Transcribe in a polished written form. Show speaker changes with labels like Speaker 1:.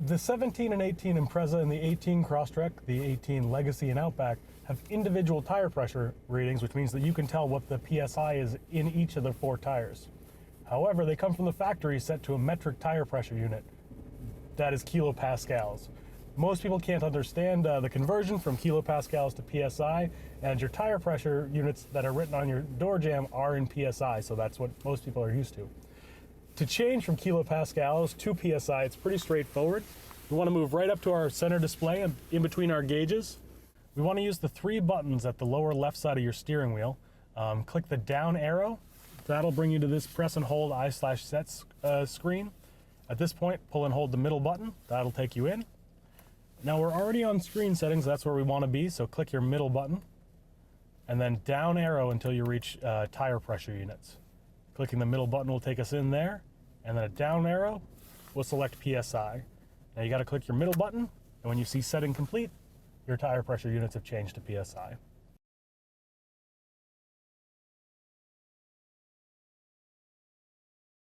Speaker 1: The 17 and 18 Impreza and the 18 Crosstrek, the 18 Legacy and Outback have individual tire pressure readings, which means that you can tell what the PSI is in each of the 4 tires. However, they come from the factory set to a metric tire pressure unit. That is kilopascals. Most people can't understand the conversion from kilopascals to PSI, and your tire pressure units that are written on your door jamb are in PSI, so that's what most people are used to. To change from kilopascals to PSI, it's pretty straightforward. We want to move right up to our center display and in between our gauges. We want to use the 3 buttons at the lower left side of your steering wheel. Click the down arrow. That'll bring you to this press and hold I/set screen. At this point, pull and hold the middle button. That'll take you in. Now we're already on screen settings. That's where we want to be, so click your middle button. And then down arrow until you reach tire pressure units. Clicking the middle button will take us in there. And then a down arrow will select PSI. Now you got to click your middle button, and when you see setting complete, your tire pressure units have changed to PSI.